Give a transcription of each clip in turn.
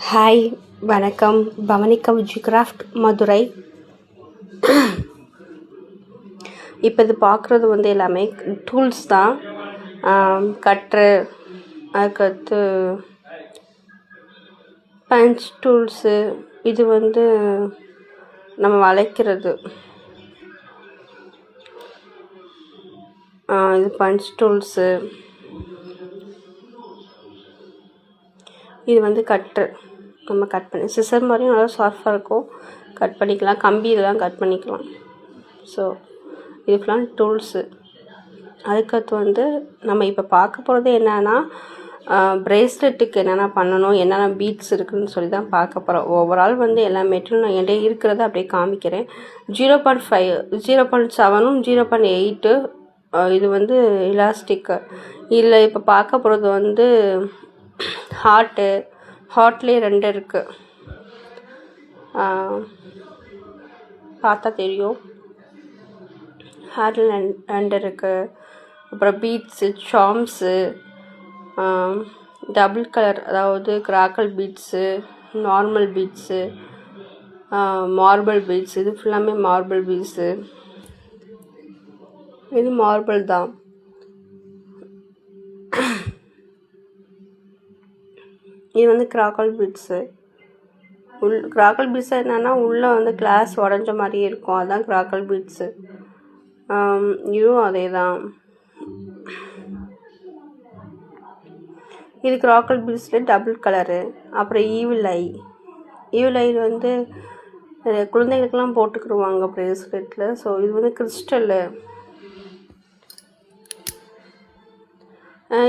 Hi, வணக்கம். பவனிகா விஜிகிராஃப்ட் மதுரை. இப்போ இது பார்க்குறது வந்து எல்லாமே டூல்ஸ் தான். கட்ரு, அதுக்கடுத்து பஞ்ச் டூல்ஸு, இது வந்து நம்ம வளைக்கிறது. இது பஞ்ச் டூல்ஸு, இது வந்து கட்ரு. நம்ம கட் பண்ணி சிசர் மாதிரியும் நல்லா சாஃப்டாக இருக்கும், கட் பண்ணிக்கலாம். கம்பி இதெல்லாம் கட் பண்ணிக்கலாம். ஸோ இது ஃபுல்லாக டூல்ஸு. அதுக்கடுத்து வந்து நம்ம இப்போ பார்க்க போகிறது என்னென்னா, ப்ரேஸ்லெட்டுக்கு என்னென்ன பண்ணணும், என்னென்ன பீட்ஸ் இருக்குதுன்னு சொல்லி தான் பார்க்க போகிறோம். ஓவரால் வந்து எல்லா மெட்டீரியல் நான் என்கிட்ட இருக்கிறத அப்படியே காமிக்கிறேன். 0.5, 0.7, 0.8 இது வந்து இலாஸ்டிக்கு. இதில் இப்போ பார்க்க போகிறது வந்து ஹார்ட்லேயே 2 இருக்குது, பார்த்தா தெரியும். ஹார்ட்டில் 2 இருக்குது. அப்புறம் பீட்ஸு, சாம்ஸு, டபுள் கலர், அதாவது crackle beads, normal beads, marble beads. இது ஃபுல்லாமே மார்பிள் பீட்ஸு. இது மார்பிள் தான். இது வந்து கிராக்கல் பீட்ஸு. கிராக்கல் பீட்ஸு என்னென்னா உள்ளே வந்து கிளாஸ் உடஞ்ச மாதிரியே இருக்கும், அதுதான் கிராக்கல் பீட்ஸு. இதுவும் அதே தான். இது கிராக்கல் பீட்ஸில் டபுள் கலரு. அப்புறம் ஈவில் ஐ வந்து குழந்தைகளுக்கெல்லாம் போட்டுக்கிடுவாங்க ப்ரேஸ்லெட்டில். ஸோ இது வந்து கிறிஸ்டல்லு.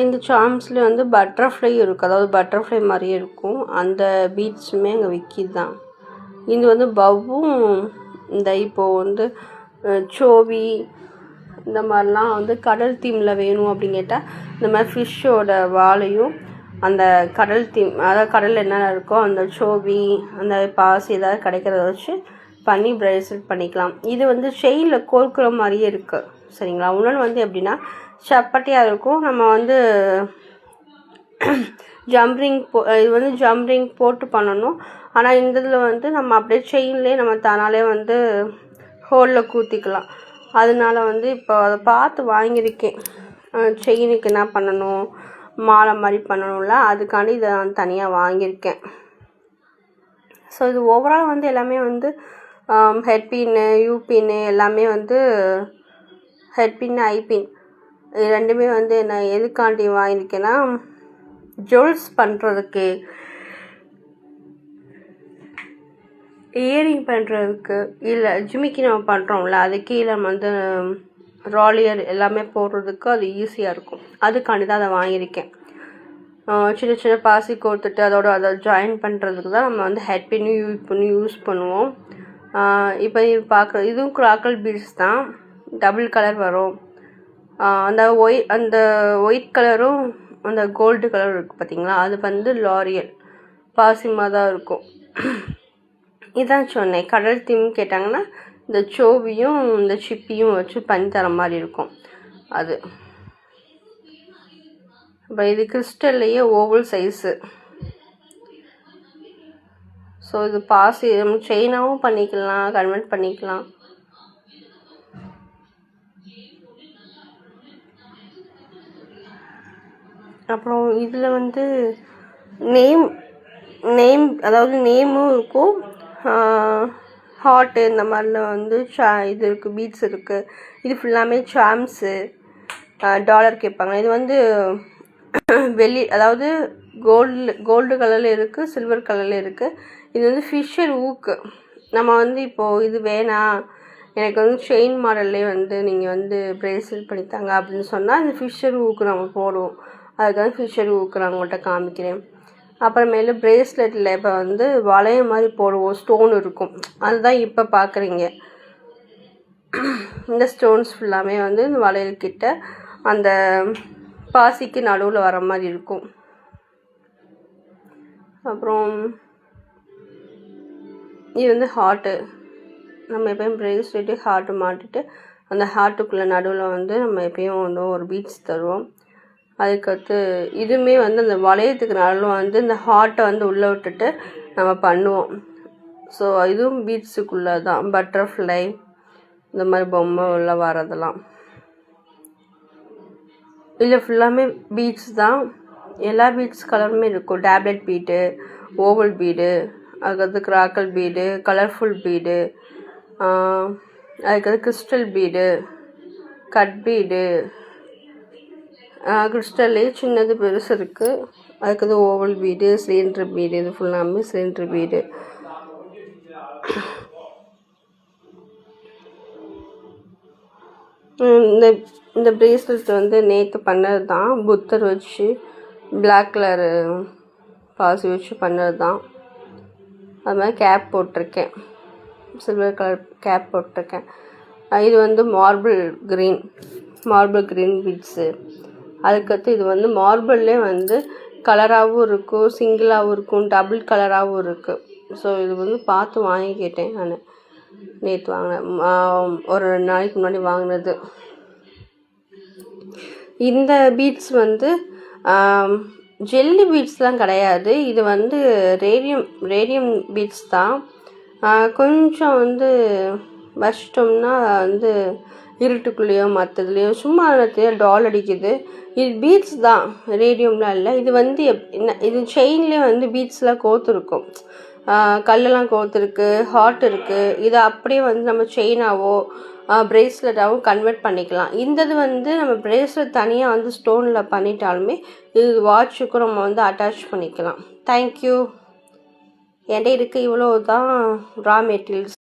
இந்த சாம்ஸில் வந்து பட்டர்ஃப்ளை இருக்குது, அதாவது பட்டர்ஃப்ளை மாதிரியே இருக்கும். அந்த பீட்ஸுமே அங்கே விற்கிது தான். இது வந்து பவ்வும், இந்த இப்போது வந்து சோவி இந்த மாதிரிலாம் வந்து கடல் தீமில் வேணும் அப்படின்னு கேட்டால், இந்த மாதிரி ஃபிஷ்ஷோட வாழையும் அந்த கடல் தீம், அதாவது கடலில் என்னென்ன இருக்கோ அந்த சோவி, அந்த பாசி ஏதாவது கிடைக்கிறத வச்சு பண்ணி ப்ரேஸ்லெட் பண்ணிக்கலாம். இது வந்து செயினில் கோர்க்குற மாதிரியே இருக்குது, சரிங்களா. இன்னொன்று வந்து எப்படின்னா சப்பட்டியாக இருக்கும். நம்ம வந்து இது வந்து ஜம்ரிங் போட்டு பண்ணணும். ஆனால் இந்த இதில் வந்து நம்ம அப்படியே செயின்லேயே நம்ம தானாலே வந்து ஹோலில் கூத்திக்கலாம். அதனால வந்து இப்போ அதை பார்த்து வாங்கியிருக்கேன். செயினுக்கு என்ன பண்ணணும், மாலை மாதிரி பண்ணணும்ல, அதுக்காண்டி இதை நான் தனியாக வாங்கியிருக்கேன். ஸோ இது ஓவரால் வந்து எல்லாமே வந்து ஹெட் பின்னு, யூ பின்னு, எல்லாமே வந்து ஹெட் பின்னு, ஐ பின், இது ரெண்டுமே வந்து நான் எதுக்காண்டி வாங்கியிருக்கேன்னா, ஜுவல்ஸ் பண்ணுறதுக்கு, இயரிங் பண்ணுறதுக்கு, இல்லை ஜிமிக்கி நம்ம பண்ணுறோம்ல, அது கீழே நம்ம வந்து ராலியர் எல்லாமே போடுறதுக்கு அது ஈஸியாக இருக்கும். அதுக்காண்டி தான் அதை வாங்கியிருக்கேன். சின்ன சின்ன பாசி கோர்த்துட்டு அதை ஜாயின் பண்ணுறதுக்கு தான் நம்ம வந்து ஹெட் பின்னு யூஸ் பண்ணுவோம். இப்போ பார்க்குறது இதுவும் கிராக்கல் பீட்ஸ் தான், டபுள் கலர் வரும். அந்த ஒயிட் கலரும் அந்த கோல்டு கலரும் இருக்குது பார்த்தீங்களா, அது வந்து லாரியல் பாசிமாக தான் இருக்கும். இதான் சொன்னேன், கடல் தீம் கேட்டாங்கன்னா இந்த சோவியும் இந்த சிப்பியும் வச்சு பண்ணி தர மாதிரி இருக்கும் அது. இப்போ இது கிறிஸ்டல்லையே ஓவல் சைஸு. ஸோ இது பாசி நம்ம செயினாகவும் பண்ணிக்கலாம், கன்வெர்ட் பண்ணிக்கலாம். அப்புறம் இதில் வந்து நேம் அதாவது நேமும் இருக்கும், ஹார்ட்டு இந்த மாதிரிலாம் வந்து இது இருக்குது, பீட்ஸ் இருக்குது. இது ஃபுல்லாமே சாம்ஸு, டாலர் கேட்பாங்க. இது வந்து வெள்ளி, அதாவது கோல்டு கலரில் இருக்குது, சில்வர் கலரில் இருக்குது. இது வந்து ஃபிஷர் ஊக்கு. நம்ம வந்து இப்போது இது வேணாம், எனக்கு வந்து செயின் மாடல்லே வந்து நீங்கள் வந்து ப்ரேஸ்லெட் பண்ணித்தாங்க அப்படின்னு சொன்னால் இந்த ஃபிஷர் ஊக்கு நம்ம போடுவோம். அதுக்காக ஃபிஷர் ஊக்கு நான் உங்கள்கிட்ட காமிக்கிறேன். அப்புறமேலு ப்ரேஸ்லெட்டில் இப்போ வந்து வளைய மாதிரி போடுவோம், ஸ்டோன் இருக்கும், அதுதான் இப்போ பார்க்குறீங்க. இந்த ஸ்டோன்ஸ் ஃபுல்லாமே வந்து இந்த வளையல்கிட்ட அந்த பாசிக்கு நடுவில் வர மாதிரி இருக்கும். அப்புறம் இது வந்து ஹார்ட்டு. நம்ம எப்போயும் ப்ரேஸ்லெட்டு ஹார்ட்டு மாட்டிட்டு அந்த ஹார்ட்டுக்குள்ளே நடுவில் வந்து நம்ம எப்பயும் வந்து ஒரு பீட்ஸ் தருவோம். அதுக்கடுத்து இதுவுமே வந்து அந்த வளையத்துக்கு நாளும் வந்து இந்த ஹார்ட்டை வந்து உள்ளே விட்டுட்டு நம்ம பண்ணுவோம். ஸோ இதுவும் பீட்ஸுக்குள்ளே தான், பட்டர்ஃப்ளை இந்த மாதிரி பொம்மை உள்ள வரதெல்லாம். இதில் ஃபுல்லாமே பீட்ஸ் தான், எல்லா பீட்ஸ் கலருமே இருக்கும். டேப்லெட் பீடு, ஓவல் பீடு, அதுக்கடுத்து கிராக்கல் பீடு, கலர்ஃபுல் பீடு, அதுக்கடுத்து கிறிஸ்டல் பீடு, கட் பீடு, கிறிஸ்டல்லே சின்னது பெருசு இருக்குது. அதுக்கடுத்து ஓவல் பீடு, சிலிண்டர் பீடு, இது ஃபுல்லாமே சிலிண்டர் பீடு. இந்த பிரேஸ்லெட் வந்து நேற்று பண்ணது தான், புத்தர் வச்சு பிளாக் கலரு பாசி வச்சு பண்ணது தான். அது மாதிரி கேப் போட்டிருக்கேன், சில்வர் கலர் கேப் போட்டிருக்கேன். இது வந்து மார்பிள் க்ரீன் பீட்ஸு. அதுக்கடுத்து இது வந்து மார்பிள்லே வந்து கலராகவும் இருக்கும், சிங்கிளாகவும் இருக்கும், டபுள் கலராகவும் இருக்குது. ஸோ இது வந்து பார்த்து வாங்கிக்கிட்டேன் நான், நேற்று வாங்கினேன், ஒரு 2 நாளைக்கு முன்னாடி வாங்கினது. இந்த பீட்ஸ் வந்து ஜெல்லி பீட்ஸ்லாம் கிடையாது, இது வந்து ரேடியம் பீட்ஸ் தான். கொஞ்சம் வந்து வச்சிட்டோம்னா வந்து இருட்டுக்குள்ளேயோ மற்றதுலேயோ சும்மா டால் அடிக்குது. இது பீட்ஸ் தான், ரேடியம்லாம் இல்லை. இது வந்து இது செயின்லேயே வந்து பீட்ஸ்லாம் கோத்துருக்கும், கல்லெல்லாம் கோத்துருக்கு, ஹார்ட் இருக்குது. இதை அப்படியே வந்து நம்ம செயினாவோ பிரேஸ்லெட்டாகவும் கன்வெர்ட் பண்ணிக்கலாம். இது வந்து நம்ம பிரேஸ்லெட் தனியாக வந்து ஸ்டோனில் பண்ணிட்டாலுமே இது வாட்சுக்கும் நம்ம வந்து அட்டாச் பண்ணிக்கலாம். தேங்க்யூ. என்கிட்ட இருக்குது இவ்வளோ தான் ரா மெட்டீரியல்ஸ்.